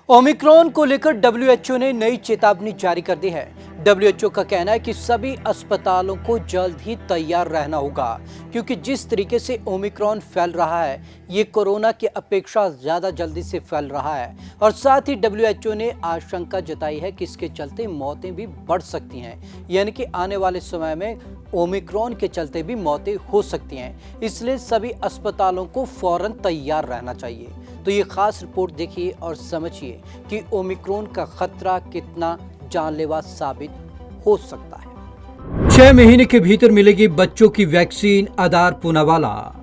Omicron को लेकर WHO ने नई चेतावनी जारी कर दी है। डब्ल्यूएचओ का कहना है कि सभी अस्पतालों को जल्द ही तैयार रहना होगा, क्योंकि जिस तरीके से ओमिक्रॉन फैल रहा है ये कोरोना की अपेक्षा ज़्यादा जल्दी से फैल रहा है। और साथ ही डब्ल्यूएचओ ने आशंका जताई है कि इसके चलते मौतें भी बढ़ सकती हैं, यानी कि आने वाले समय में ओमिक्रॉन के चलते भी मौतें हो सकती हैं। इसलिए सभी अस्पतालों को फौरन तैयार रहना चाहिए। तो ये खास रिपोर्ट देखिए और समझिए कि ओमिक्रॉन का खतरा कितना जानलेवा साबित हो सकता है। 6 महीने के भीतर मिलेगी बच्चों की vaccine, Aadhaar Poonawalla.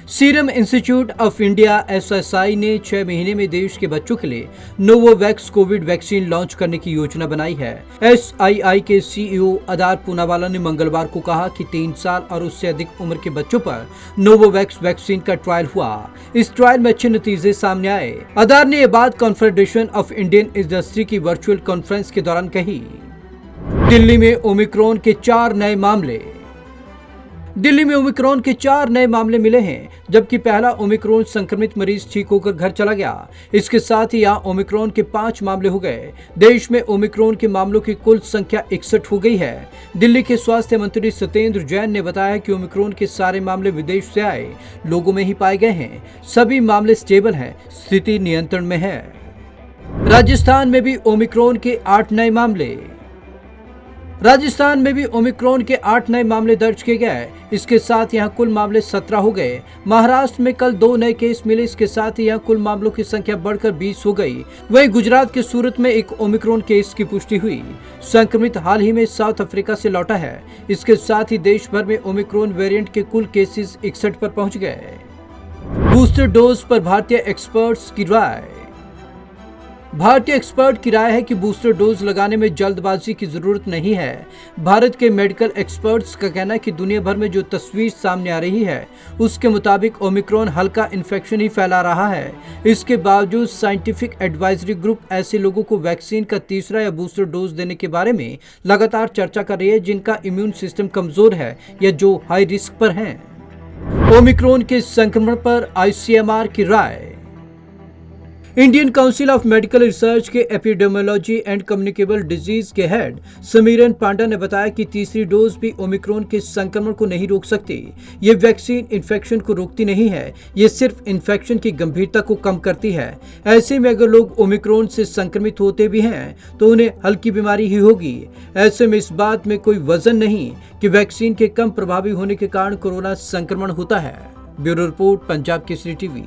Serum institute of India SSI ने 6 महीने में देश के बच्चों के लिए नोवोवैक्स कोविड वैक्सीन लॉन्च करने की योजना बनाई है। SII के CEO आधार पूनावाला ने मंगलवार को कहा कि 3 साल और उससे अधिक उम्र के बच्चों पर नोवोवैक्स वैक्सीन का ट्रायल हुआ। इस ट्रायल में अच्छे नतीजे सामने आए। आधार ने यह बात कॉन्फेडरेशन ऑफ इंडियन इंडस्ट्री की वर्चुअल कॉन्फ्रेंस के दौरान कही। दिल्ली में ओमिक्रॉन के 4 नए मामले। दिल्ली में ओमिक्रॉन के 4 नए मामले मिले हैं, जबकि पहला ओमिक्रॉन संक्रमित मरीज ठीक होकर घर चला गया। इसके साथ ही यहाँ ओमिक्रॉन के 5 मामले हो गए। देश में ओमिक्रॉन के मामलों की कुल संख्या 61 हो गई है। दिल्ली के स्वास्थ्य मंत्री सत्येंद्र जैन ने बताया कि ओमिक्रॉन के सारे मामले विदेश से आए लोगों में ही पाए गए हैं। सभी मामले स्टेबल हैं, स्थिति नियंत्रण में है। राजस्थान में भी ओमिक्रॉन के 8 नए मामले। राजस्थान में भी ओमिक्रॉन के 8 नए मामले दर्ज किए गए। इसके साथ यहां कुल मामले 17 हो गए। महाराष्ट्र में कल 2 नए केस मिले। इसके साथ ही यहां कुल मामलों की संख्या बढ़कर 20 हो गई। वहीं गुजरात के सूरत में एक ओमिक्रॉन केस की पुष्टि हुई। संक्रमित हाल ही में साउथ अफ्रीका से लौटा है। इसके साथ ही देश भर में ओमिक्रॉन वेरिएंट के कुल केसेस 61 पर पहुंच गए। बूस्टर डोज पर भारतीय एक्सपर्ट्स की राय। भारतीय एक्सपर्ट की राय है कि बूस्टर डोज लगाने में जल्दबाजी की जरूरत नहीं है। भारत के मेडिकल एक्सपर्ट्स का कहना है कि दुनिया भर में जो तस्वीर सामने आ रही है उसके मुताबिक ओमिक्रॉन हल्का इन्फेक्शन ही फैला रहा है। इसके बावजूद साइंटिफिक एडवाइजरी ग्रुप ऐसे लोगों को वैक्सीन का तीसरा या बूस्टर डोज देने के बारे में लगातार चर्चा कर रही है, जिनका इम्यून सिस्टम कमजोर है या जो हाई रिस्क पर हैं। ओमिक्रॉन के संक्रमण पर ICMR की राय। Indian Council of Medical Research के एपिडेमियोलॉजी एंड कम्युनिकेबल डिजीज के हेड समीरन पांडा ने बताया कि तीसरी डोज भी ओमिक्रॉन के संक्रमण को नहीं रोक सकती। ये वैक्सीन इन्फेक्शन को रोकती नहीं है, ये सिर्फ इन्फेक्शन की गंभीरता को कम करती है। ऐसे में अगर लोग ओमिक्रॉन से संक्रमित होते भी हैं तो उन्हें हल्की बीमारी ही होगी। ऐसे में इस बात में कोई वजन नहीं कि वैक्सीन के कम प्रभावी होने के कारण कोरोना संक्रमण होता है। Bureau report, Punjab Kesari TV.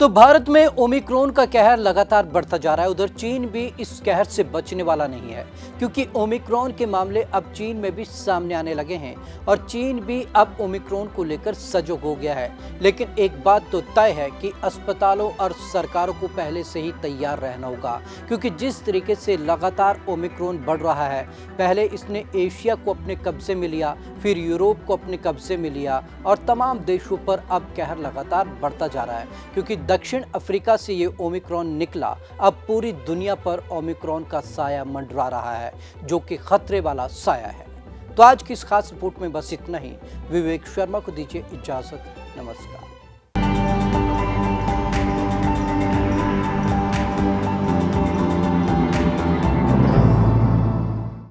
तो भारत में ओमिक्रॉन का कहर लगातार बढ़ता जा रहा है। उधर चीन भी इस कहर से बचने वाला नहीं है, क्योंकि ओमिक्रॉन के मामले अब चीन में भी सामने आने लगे हैं और चीन भी अब ओमिक्रॉन को लेकर सजग हो गया है। लेकिन एक बात तो तय है कि अस्पतालों और सरकारों को पहले से ही तैयार रहना होगा, क्योंकि जिस तरीके से लगातार ओमिक्रॉन बढ़ रहा है, पहले इसने एशिया को अपने कब्जे में लिया, फिर यूरोप को अपने कब्जे में लिया और तमाम देशों पर अब कहर लगातार बढ़ता जा रहा है। क्योंकि दक्षिण अफ्रीका से ये ओमिक्रॉन निकला, अब पूरी दुनिया पर ओमिक्रॉन का साया मंडरा रहा है, जो कि खतरे वाला साया है। तो आज की इस खास रिपोर्ट में बस इतना ही। विवेक शर्मा को दीजिए इजाजत। नमस्कार।